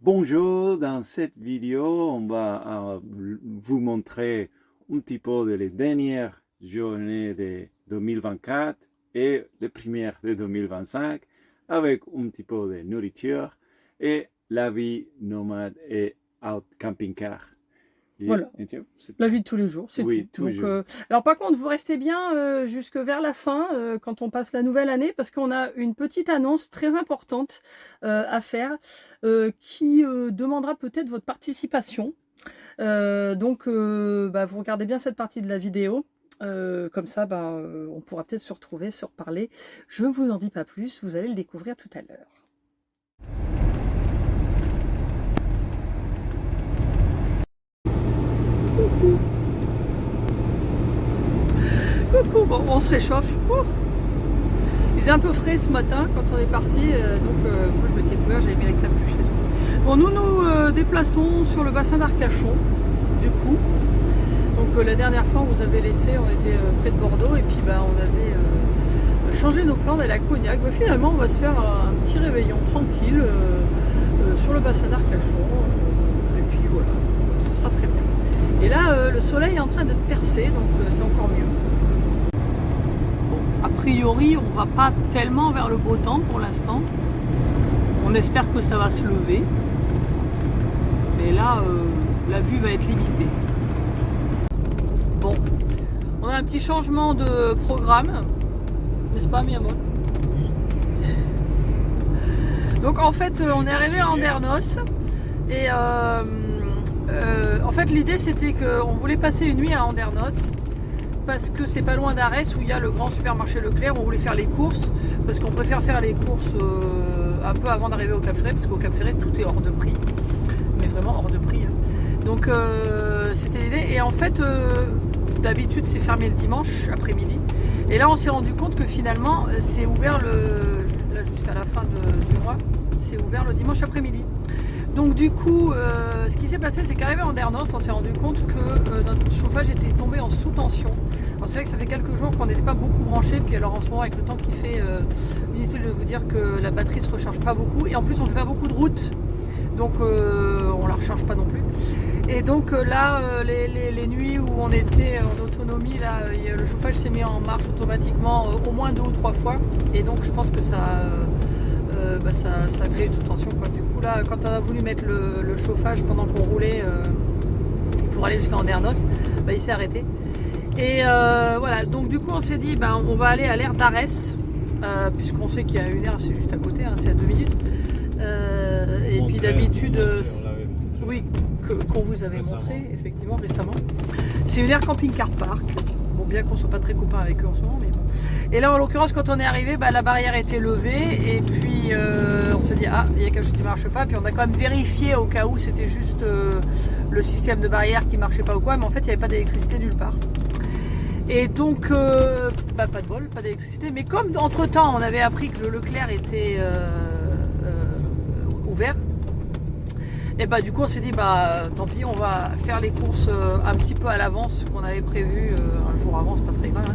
Bonjour, dans cette vidéo, on va vous montrer un petit peu de les dernières journées de 2024 et les premières de 2025 avec un petit peu de nourriture et la vie nomade et out camping-car. Voilà, la vie de tous les jours, c'est Oui, tout. Donc, toujours. alors par contre, vous restez bien jusque vers la fin, quand on passe la nouvelle année, parce qu'on a une petite annonce très importante à faire, qui demandera peut-être votre participation. Vous regardez bien cette partie de la vidéo. Comme ça, on pourra peut-être se retrouver, se reparler. Je ne vous en dis pas plus, vous allez le découvrir tout à l'heure. Coucou, bon, on se réchauffe. Ouh. Il faisait un peu frais ce matin quand on est parti, moi je m'étais couvert, j'avais mis la capuche et tout. Bon, nous nous déplaçons sur le bassin d'Arcachon, du coup. Donc la dernière fois on vous avait laissé, on était près de Bordeaux et puis on avait changé nos plans d'aller à Cognac. Mais finalement on va se faire un petit réveillon tranquille sur le bassin d'Arcachon. Et puis voilà, ce sera très bien. Et là le soleil est en train d'être percé, donc c'est encore mieux. A priori, on va pas tellement vers le beau temps pour l'instant. On espère que ça va se lever. Mais là, la vue va être limitée. Bon, on a un petit changement de programme. N'est-ce pas, Miamon? Donc en fait, on est arrivé à Andernos. Et en fait, l'idée c'était qu'on voulait passer une nuit à Andernos, parce que c'est pas loin d'Arès où il y a le grand supermarché Leclerc. On voulait faire les courses parce qu'on préfère faire les courses un peu avant d'arriver au Cap Ferret, parce qu'au Cap Ferret tout est hors de prix, mais vraiment hors de prix. Donc c'était l'idée. Et en fait, d'habitude c'est fermé le dimanche après-midi. Et là on s'est rendu compte que finalement c'est ouvert là jusqu'à la fin du mois, c'est ouvert le dimanche après-midi. Donc du coup, ce qui s'est passé, c'est qu'arrivé en Andernos, on s'est rendu compte que notre chauffage était tombé en sous-tension. Alors c'est vrai que ça fait quelques jours qu'on n'était pas beaucoup branché, puis alors en ce moment avec le temps qu'il fait, inutile de vous dire que la batterie se recharge pas beaucoup, et en plus on fait pas beaucoup de route, donc on la recharge pas non plus. Et donc là, les nuits où on était en autonomie, là, le chauffage s'est mis en marche automatiquement au moins 2 ou 3 fois, et donc je pense que ça a créé une sous-tension, quoi. Du coup là, quand on a voulu mettre le chauffage pendant qu'on roulait pour aller jusqu'à Andernos, il s'est arrêté. Et voilà, donc du coup on s'est dit on va aller à l'aire d'Arès, puisqu'on sait qu'il y a une aire, c'est juste à côté, hein, c'est à 2 minutes. Et puis d'habitude, oui, qu'on vous avait montré effectivement récemment. C'est une aire camping-car park. Bon, bien qu'on soit pas très copains avec eux en ce moment, mais bon. Et là en l'occurrence quand on est arrivé, la barrière était levée, et puis on se dit il y a quelque chose qui marche pas, puis on a quand même vérifié au cas où c'était juste le système de barrière qui marchait pas ou quoi, mais en fait il n'y avait pas d'électricité nulle part. Et donc pas de bol, pas d'électricité, mais comme entre temps on avait appris que le Leclerc était ouvert, et du coup on s'est dit tant pis, on va faire les courses un petit peu à l'avance, qu'on avait prévu un jour avant, c'est pas très grave,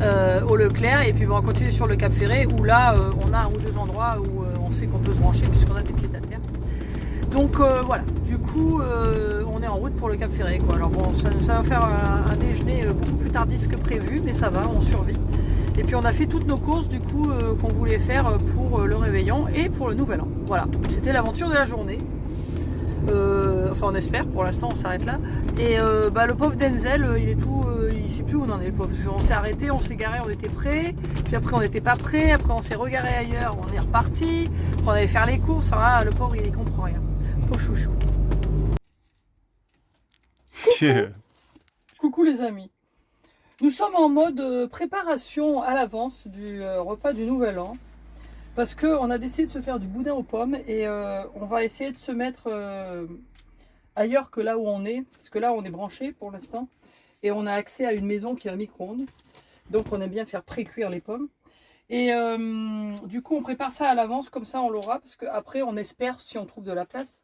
hein, au Leclerc, et puis on va continuer sur le Cap Ferret où là on a un ou deux endroits où on sait qu'on peut se brancher puisqu'on a des pieds à terre. Donc voilà, du coup on est en route pour le Cap Ferret, quoi. Alors bon, ça va faire un déjeuner beaucoup plus tardif que prévu, mais ça va, on survit. Et puis on a fait toutes nos courses du coup qu'on voulait faire pour le réveillon et pour le nouvel an. Voilà, c'était l'aventure de la journée. Enfin on espère, pour l'instant on s'arrête là. Et le pauvre Denzel, il sait plus où on en est, le pauvre. On s'est arrêté, on s'est garé, on était prêts, puis après on n'était pas prêts, après on s'est regaré ailleurs, on est reparti, après on allait faire les courses. Alors là, le pauvre il comprend rien. Pauvre chouchou. Coucou. Coucou les amis. Nous sommes en mode préparation à l'avance du repas du nouvel an. Parce qu'on a décidé de se faire du boudin aux pommes, et on va essayer de se mettre ailleurs que là où on est. Parce que là on est branché pour l'instant. Et on a accès à une maison qui a un micro-ondes. Donc on aime bien faire pré-cuire les pommes. Et du coup on prépare ça à l'avance, comme ça on l'aura. Parce qu'après on espère, si on trouve de la place,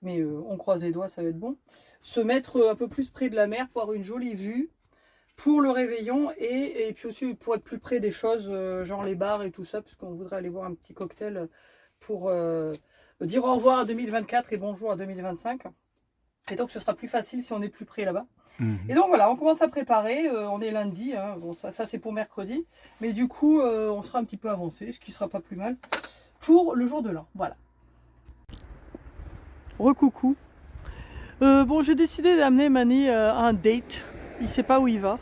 mais on croise les doigts, ça va être bon, se mettre un peu plus près de la mer pour avoir une jolie vue pour le réveillon, et puis aussi pour être plus près des choses, genre les bars et tout ça, parce qu'on voudrait aller voir un petit cocktail pour dire au revoir à 2024 et bonjour à 2025. Et donc ce sera plus facile si on est plus près là-bas. Et donc voilà, on commence à préparer, on est lundi, hein. Bon, ça c'est pour mercredi, mais du coup on sera un petit peu avancé, ce qui sera pas plus mal pour le jour de l'an, voilà. Recoucou. Bon, j'ai décidé d'amener Mani à un date, il sait pas où il va.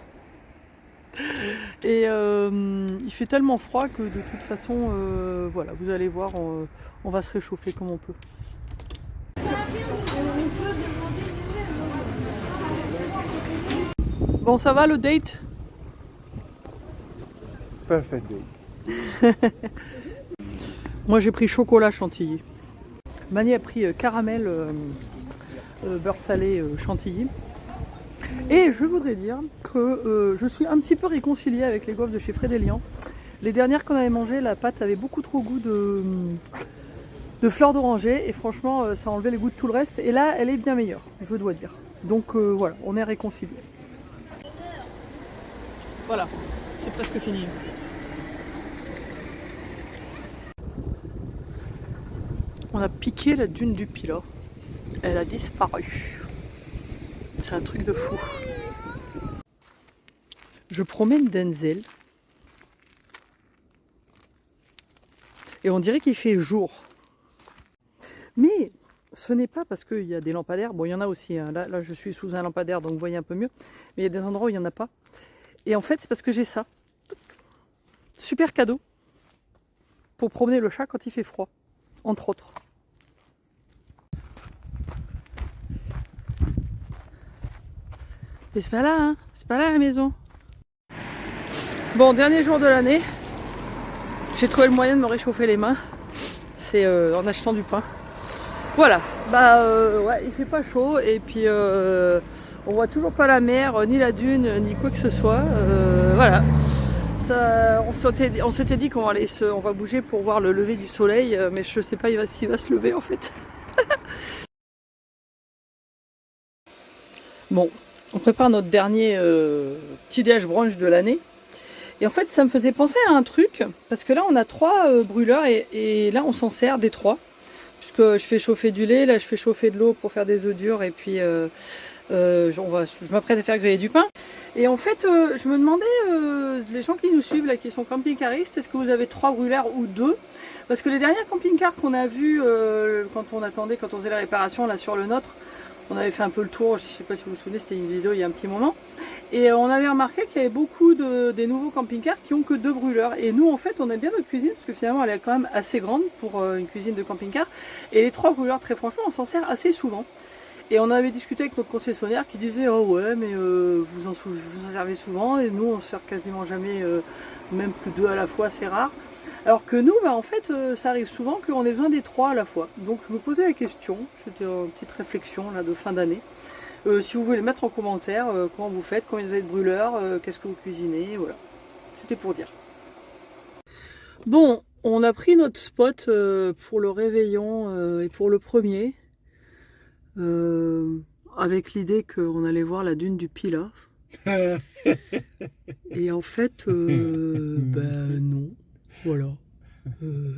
Et il fait tellement froid que de toute façon, voilà, vous allez voir, on va se réchauffer comme on peut. Bon, ça va le date? Perfect day. Moi j'ai pris chocolat chantilly. Mani a pris caramel beurre salé chantilly. Et je voudrais dire que je suis un petit peu réconciliée avec les gaufres de chez Frédélian. Les dernières qu'on avait mangées, la pâte avait beaucoup trop goût de fleurs d'oranger. Et franchement, ça a enlevé les goûts de tout le reste. Et là, elle est bien meilleure, je dois dire. Donc voilà, on est réconciliés. Voilà, c'est presque fini. On a piqué la dune du Pilat. Elle a disparu. C'est un truc de fou. Je promène Denzel. Et on dirait qu'il fait jour. Mais ce n'est pas parce qu'il y a des lampadaires. Bon, il y en a aussi. Hein. Là, je suis sous un lampadaire, donc vous voyez un peu mieux. Mais il y a des endroits où il n'y en a pas. Et en fait, c'est parce que j'ai ça. Super cadeau. Pour promener le chat quand il fait froid. Entre autres. Et c'est pas là, hein. C'est pas là la maison. Bon, dernier jour de l'année. J'ai trouvé le moyen de me réchauffer les mains. C'est en achetant du pain. Voilà. Bah ouais, il fait pas chaud. Et puis on voit toujours pas la mer, ni la dune, ni quoi que ce soit. Voilà. Ça, on s'était dit qu'on on va bouger pour voir le lever du soleil. Mais je sais pas s'il va se lever en fait. Bon. On prépare notre dernier petit déj brunch de l'année. Et en fait, ça me faisait penser à un truc. Parce que là, on a 3 brûleurs et là, on s'en sert des 3. Puisque je fais chauffer du lait, là, je fais chauffer de l'eau pour faire des œufs durs. Et puis, je m'apprête à faire griller du pain. Et en fait, je me demandais, les gens qui nous suivent, là, qui sont camping-caristes, est-ce que vous avez 3 brûleurs ou 2? Parce que les dernières camping-cars qu'on a vus quand on faisait la réparation là sur le nôtre, on avait fait un peu le tour, je ne sais pas si vous vous souvenez, c'était une vidéo il y a un petit moment. Et on avait remarqué qu'il y avait beaucoup des nouveaux camping-cars qui ont que 2 brûleurs. Et nous en fait on aime bien notre cuisine parce que finalement elle est quand même assez grande pour une cuisine de camping-car. Et les 3 brûleurs, très franchement, on s'en sert assez souvent. Et on avait discuté avec notre concessionnaire qui disait oh ouais mais vous en servez souvent et nous on se sert quasiment jamais, même que 2 à la fois, c'est rare. Alors que nous, bah, en fait, ça arrive souvent qu'on ait besoin des 3 à la fois. Donc je me posais la question, c'était une petite réflexion là, de fin d'année. Si vous voulez le mettre en commentaire, comment vous faites, combien vous avez de brûleurs, qu'est-ce que vous cuisinez, voilà. C'était pour dire. Bon, on a pris notre spot pour le réveillon et pour le premier. Avec l'idée qu'on allait voir la dune du Pilat. Et en fait, ben non. Voilà.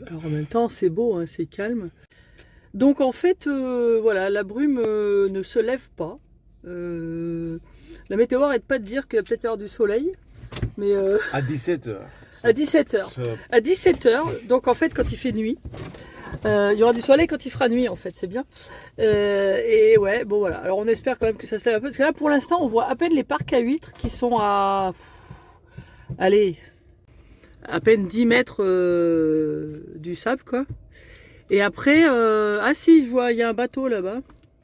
Alors en même temps, c'est beau, hein, c'est calme. Donc en fait, voilà, la brume ne se lève pas. La météo arrête pas de dire qu'il va peut-être y avoir du soleil. Mais À 17h. à 17h. À 17h, donc en fait quand il fait nuit. Il y aura du soleil quand il fera nuit en fait, c'est bien. Et ouais, bon voilà. Alors on espère quand même que ça se lève un peu. Parce que là pour l'instant on voit à peine les parcs à huîtres qui sont à... Allez, à peine 10 mètres du sable quoi. Et après, ah si, je vois, il y a un bateau là-bas.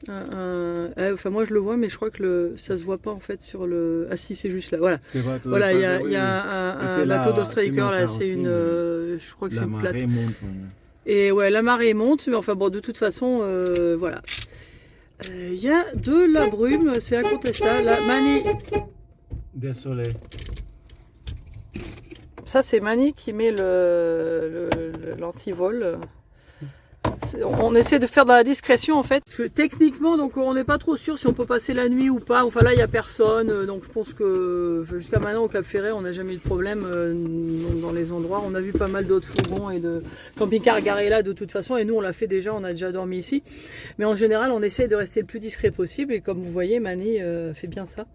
Enfin moi je le vois mais je crois que ça se voit pas en fait sur le... Ah si, c'est juste là, voilà. Voilà, il y a un bateau d'Australia là, c'est une... je crois que c'est une plate. Et ouais, la marée monte, mais enfin bon, de toute façon, voilà. Il y a de la brume, c'est incontestable. La Mani... Désolé. Ça, c'est Mani qui met l'antivol. on essaie de faire dans la discrétion en fait. Parce que techniquement, donc on n'est pas trop sûr si on peut passer la nuit ou pas. Enfin là, il n'y a personne. Donc je pense que jusqu'à maintenant au Cap Ferret, on n'a jamais eu de problème dans les endroits. On a vu pas mal d'autres fourgons et de camping-cars garés là de toute façon. Et nous, on l'a fait déjà, on a déjà dormi ici. Mais en général, on essaie de rester le plus discret possible. Et comme vous voyez, Mani fait bien ça.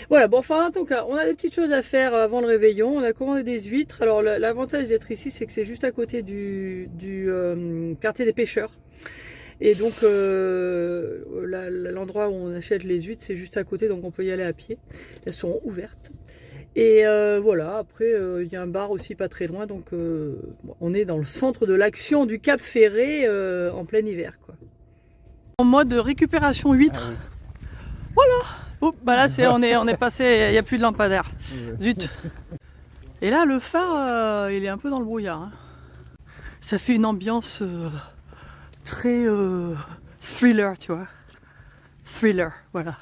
Voilà, bon, enfin en tout cas, on a des petites choses à faire avant le réveillon. On a commandé des huîtres. Alors l'avantage d'être ici, c'est que c'est juste à côté du quartier des pêcheurs. Et donc l'endroit où on achète les huîtres, c'est juste à côté, donc on peut y aller à pied. Elles sont ouvertes. Et voilà, après il y a un bar aussi pas très loin, donc on est dans le centre de l'action du Cap Ferret en plein hiver, quoi. En mode récupération huîtres. Ah oui. Voilà. Oh, bah là on est passé, il n'y a plus de lampadaire. Zut. Et là le phare il est un peu dans le brouillard. Hein. Ça fait une ambiance très thriller, tu vois. Thriller, voilà.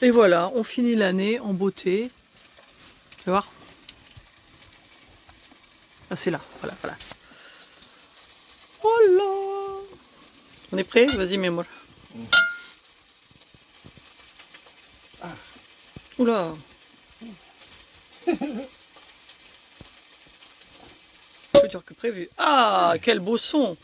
Et voilà, on finit l'année en beauté. Tu vois. Ah c'est là, voilà, voilà. Voilà. On est prêt? Vas-y, mets-moi. Oula. Plus dur que prévu. Ah, quel beau son.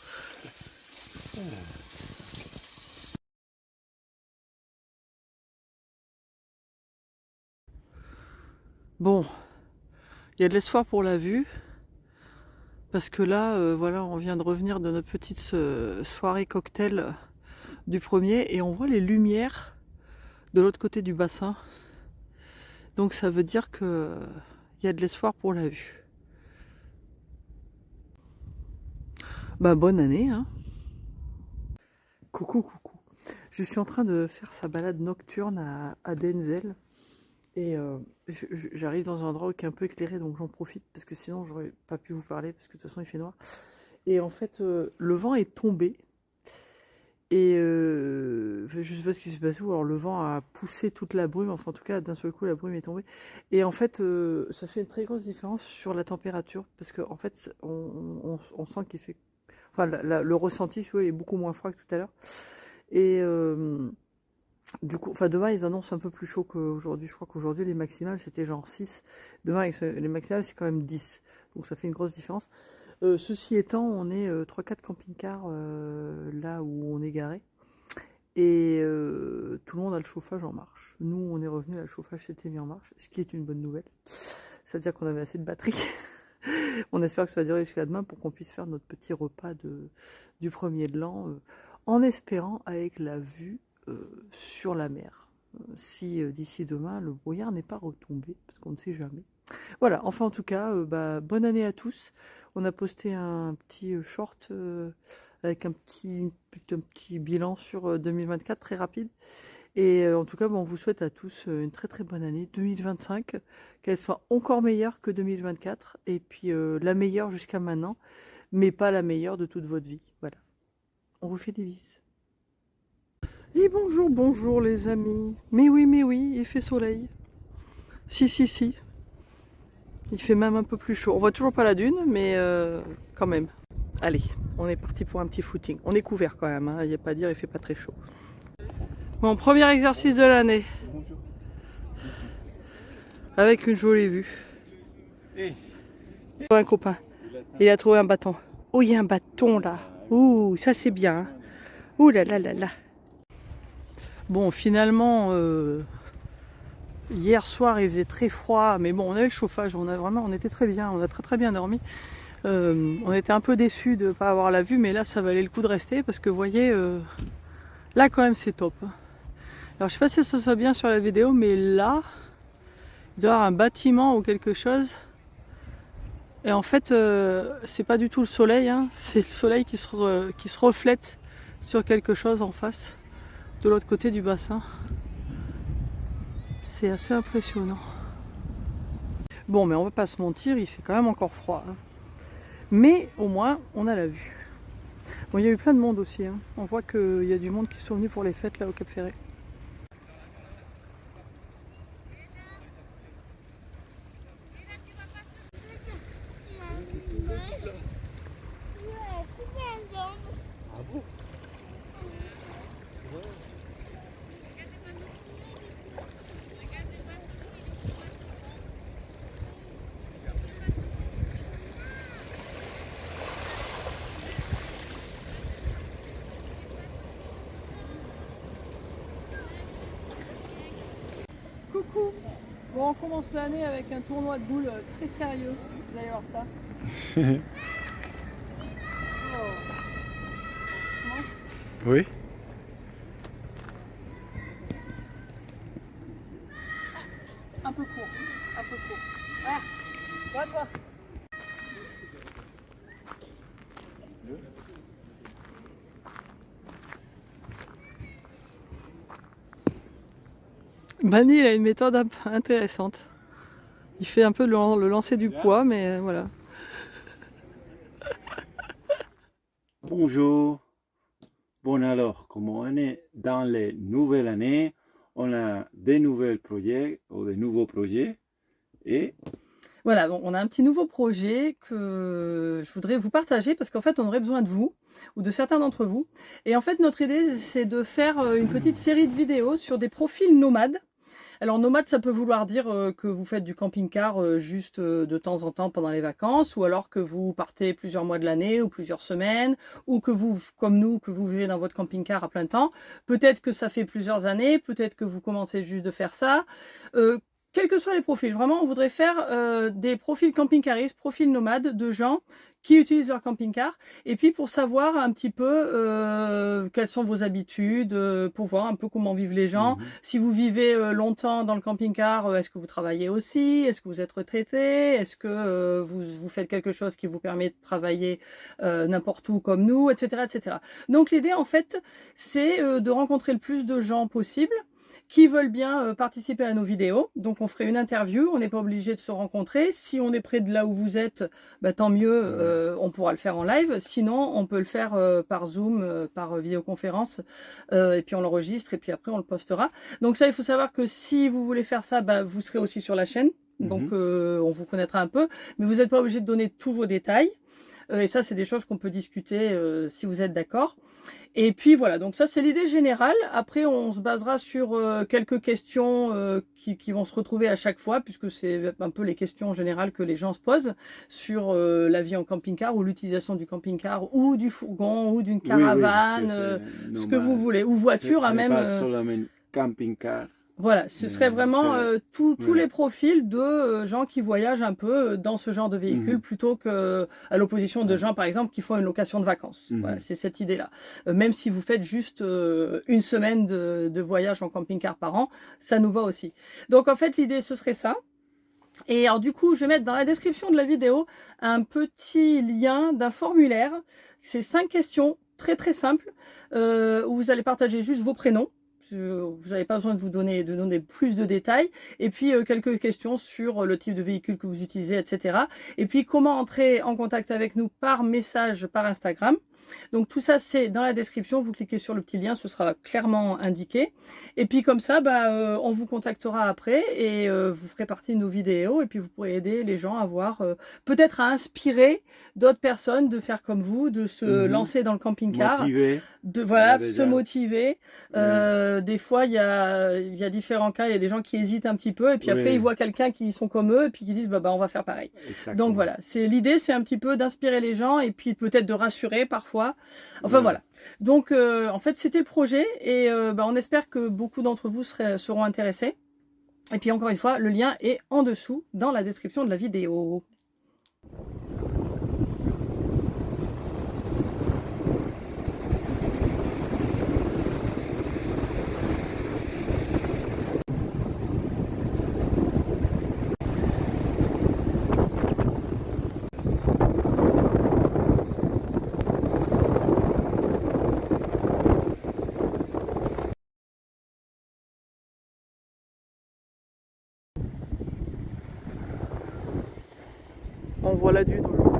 Bon, il y a de l'espoir pour la vue. Parce que là, voilà, on vient de revenir de notre petite soirée cocktail du premier. Et on voit les lumières de l'autre côté du bassin. Donc ça veut dire que il y a de l'espoir pour la vue. Bah bonne année, hein. Coucou, coucou. Je suis en train de faire sa balade nocturne à Denzel. Et j'arrive dans un endroit qui est un peu éclairé, donc j'en profite, parce que sinon j'aurais pas pu vous parler, parce que de toute façon il fait noir. Et en fait, le vent est tombé. Et je sais pas ce qui s'est passé, alors le vent a poussé toute la brume, enfin en tout cas d'un seul coup la brume est tombée. Et en fait ça fait une très grosse différence sur la température, parce qu'en fait on sent qu'il fait... Enfin le ressenti est beaucoup moins froid que tout à l'heure. Et du coup, enfin demain ils annoncent un peu plus chaud qu'aujourd'hui. Je crois qu'aujourd'hui les maximales c'était genre 6. Demain les maximales c'est quand même 10. Donc ça fait une grosse différence. Ceci étant, on est 3-4 camping-cars là où on est garé. Et tout le monde a le chauffage en marche. Nous, on est revenu, le chauffage s'était mis en marche, ce qui est une bonne nouvelle. Ça veut dire qu'on avait assez de batterie. On espère que ça va durer jusqu'à demain pour qu'on puisse faire notre petit repas du premier de l'an, en espérant avec la vue sur la mer. Si d'ici demain, le brouillard n'est pas retombé, parce qu'on ne sait jamais. Voilà, enfin en tout cas, bonne année à tous. On a posté un petit short avec un petit bilan sur 2024 très rapide. Et en tout cas, on vous souhaite à tous une très très bonne année 2025, qu'elle soit encore meilleure que 2024, et puis la meilleure jusqu'à maintenant, mais pas la meilleure de toute votre vie. Voilà, on vous fait des bises. Et bonjour, bonjour les amis. Mais oui, il fait soleil. Si. Il fait même un peu plus chaud. On voit toujours pas la dune, mais quand même. Allez, on est parti pour un petit footing. On est couvert quand même, hein. Il n'y a pas à dire, il fait pas très chaud. Bon, premier exercice de l'année. Avec une jolie vue. Un copain, il a trouvé un bâton. Oh, il y a un bâton là. Ouh, ça c'est bien. Hein. Ouh là là là là. Bon, finalement... Hier soir il faisait très froid, mais bon on avait le chauffage, on était très bien, on a très bien dormi. On était un peu déçus de ne pas avoir la vue, mais là ça valait le coup de rester parce que vous voyez, là quand même c'est top. Alors je sais pas si ça se voit bien sur la vidéo, mais là, il doit y avoir un bâtiment ou quelque chose. Et en fait, c'est pas du tout le soleil, hein, c'est le soleil qui se reflète sur quelque chose en face, de l'autre côté du bassin. C'est assez impressionnant. Bon, mais on va pas se mentir, il fait quand même encore froid. Hein. Mais au moins, on a la vue. Bon, il y a eu plein de monde aussi. Hein. On voit qu'il y a du monde qui sont venus pour les fêtes là au Cap Ferret. Coucou. Bon, on commence l'année avec un tournoi de boules très sérieux. Vous allez voir ça. Oh. Je commence. Oui. Un peu court. Un peu court. Ah, toi. Mani, il a une méthode un peu intéressante. Il fait un peu le lancer du poids, mais voilà. Bonjour. Bon alors, comme on est dans les nouvelles années, on a des nouveaux projets ou des nouveaux projets et Voilà, bon, on a un petit nouveau projet que je voudrais vous partager parce qu'en fait, on aurait besoin de vous ou de certains d'entre vous. Et en fait, notre idée, c'est de faire une petite série de vidéos sur des profils nomades. Alors nomade, ça peut vouloir dire que vous faites du camping-car juste de temps en temps pendant les vacances, ou alors que vous partez plusieurs mois de l'année ou plusieurs semaines, ou que vous, comme nous, que vous vivez dans votre camping-car à plein temps. Peut-être que ça fait plusieurs années, peut-être que vous commencez juste de faire ça. Quels que soient les profils, vraiment, on voudrait faire des profils camping-caristes, profils nomades de gens qui utilisent leur camping-car, et puis pour savoir un petit peu quelles sont vos habitudes, pour voir un peu comment vivent les gens. Si vous vivez longtemps dans le camping-car, est-ce que vous travaillez aussi? Est-ce que vous êtes retraité? Est-ce que vous faites quelque chose qui vous permet de travailler n'importe où comme nous, etc., etc. Donc l'idée, en fait, c'est de rencontrer le plus de gens possible qui veulent bien participer à nos vidéos. Donc on ferait une interview, on n'est pas obligé de se rencontrer. Si on est près de là où vous êtes, bah, tant mieux, on pourra le faire en live. Sinon, on peut le faire par Zoom, par vidéoconférence, et puis on l'enregistre, et puis après on le postera. Donc ça, il faut savoir que si vous voulez faire ça, bah, vous serez aussi sur la chaîne. Donc on vous connaîtra un peu, mais vous n'êtes pas obligé de donner tous vos détails. Et ça, c'est des choses qu'on peut discuter si vous êtes d'accord. Et puis voilà, donc ça c'est l'idée générale. Après on se basera sur quelques questions qui vont se retrouver à chaque fois, puisque c'est un peu les questions générales que les gens se posent sur la vie en camping-car ou l'utilisation du camping-car ou du fourgon ou d'une caravane, ce que vous voulez, ou voiture à même. Pas seulement camping-car. Voilà, ce serait vraiment tous les profils de gens qui voyagent un peu dans ce genre de véhicule plutôt que à l'opposition de gens par exemple qui font une location de vacances. Voilà, c'est cette idée-là. Même si vous faites juste une semaine de voyage en camping-car par an, ça nous va aussi. Donc en fait l'idée ce serait ça. Et alors du coup je vais mettre dans la description de la vidéo un petit lien d'un formulaire. C'est 5 questions très très simples où vous allez partager juste vos prénoms. Vous n'avez pas besoin de donner plus de détails. Et puis quelques questions sur le type de véhicule que vous utilisez, etc. Et puis comment entrer en contact avec nous par message par Instagram. Donc tout ça c'est dans la description, vous cliquez sur le petit lien, ce sera clairement indiqué. Et puis comme ça, on vous contactera après et vous ferez partie de nos vidéos et puis vous pourrez aider les gens à voir, peut-être à inspirer d'autres personnes de faire comme vous, de se lancer dans le camping-car. Motiver. De se motiver. Des fois il y a différents cas, il y a des gens qui hésitent un petit peu et puis après ils voient quelqu'un qui sont comme eux et puis qui disent bah on va faire pareil. Exactement. Donc voilà, l'idée c'est un petit peu d'inspirer les gens et puis peut-être de rassurer parfois. Enfin voilà. Donc en fait c'était le projet et on espère que beaucoup d'entre vous seront intéressés. Et puis encore une fois, le lien est en dessous dans la description de la vidéo. On voit la dune aujourd'hui.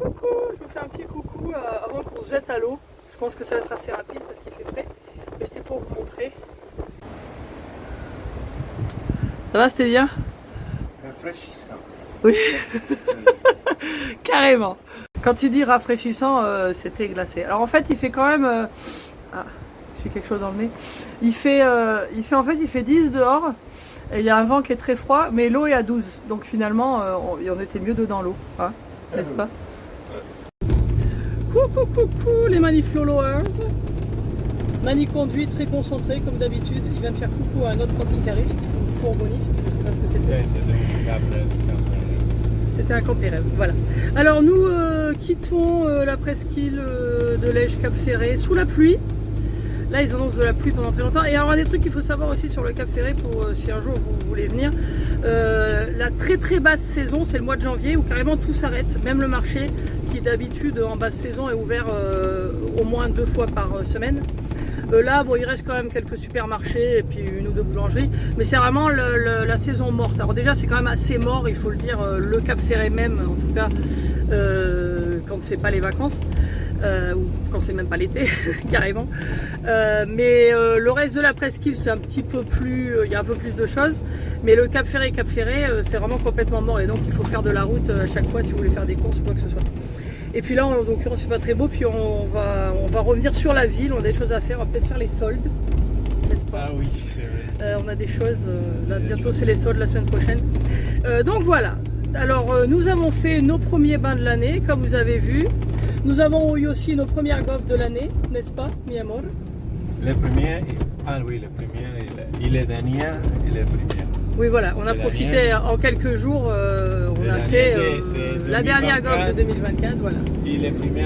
Coucou, je vous fais un petit coucou avant qu'on se jette à l'eau. Je pense que ça va être assez rapide parce qu'il fait frais. Mais c'était pour vous montrer. Ça va, c'était bien? Rafraîchissant. Oui. Carrément. Quand il dit rafraîchissant, c'était glacé. Alors en fait, il fait quand même... Ah, j'ai quelque chose dans le nez. Il fait 10 dehors. Et il y a un vent qui est très froid, mais l'eau est à 12. Donc finalement, on était mieux dedans l'eau, hein, n'est-ce pas? Coucou, coucou les Mani followers. Mani conduit très concentré comme d'habitude. Il vient de faire coucou à un autre camping-cariste ou fourgonniste, je ne sais pas ce que c'était. C'était un camping-rêve, voilà. Alors nous quittons la presqu'île de Lège Cap Ferret sous la pluie. Là ils annoncent de la pluie pendant très longtemps. Et alors un des trucs qu'il faut savoir aussi sur le Cap Ferret pour si un jour vous voulez venir, la très très basse saison c'est le mois de janvier où carrément tout s'arrête, même le marché qui d'habitude en basse saison est ouvert au moins 2 fois par semaine. Là bon il reste quand même quelques supermarchés et puis une ou deux boulangeries, mais c'est vraiment la saison morte. Alors déjà c'est quand même assez mort, il faut le dire, le Cap Ferret même en tout cas quand c'est pas les vacances. Ou quand c'est même pas l'été, carrément. Mais le reste de la presqu'île, c'est un petit peu plus, il y a un peu plus de choses. Mais le Cap Ferret, c'est vraiment complètement mort. Et donc, il faut faire de la route à chaque fois si vous voulez faire des courses ou quoi que ce soit. Et puis là, en l'occurrence, c'est pas très beau. Puis on va revenir sur la ville. On a des choses à faire. On va peut-être faire les soldes, n'est-ce pas? Ah oui, c'est vrai. On a des choses. Là, bientôt, c'est les soldes la semaine prochaine. Donc voilà. Alors, nous avons fait nos premiers bains de l'année, comme vous avez vu. Nous avons eu aussi nos premières gaufres de l'année, n'est-ce pas, mi amor? Les premières, ah oui, les premières et les dernières et les premières. Oui, voilà, on a profité en quelques jours, on a fait la dernière gaufre de 2024, voilà.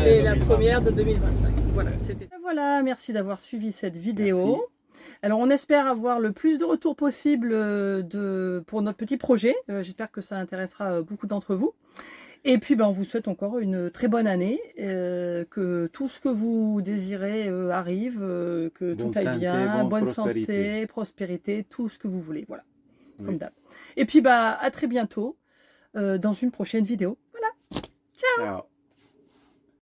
Et la première de 2025. Voilà, c'était. Voilà, merci d'avoir suivi cette vidéo. Merci. Alors, on espère avoir le plus de retours possible pour notre petit projet. J'espère que ça intéressera beaucoup d'entre vous. Et puis, on vous souhaite encore une très bonne année, que tout ce que vous désirez arrive, que tout aille bien, bonne santé, prospérité, tout ce que vous voulez, voilà, oui. Comme d'hab. Et puis, à très bientôt dans une prochaine vidéo. Voilà, ciao.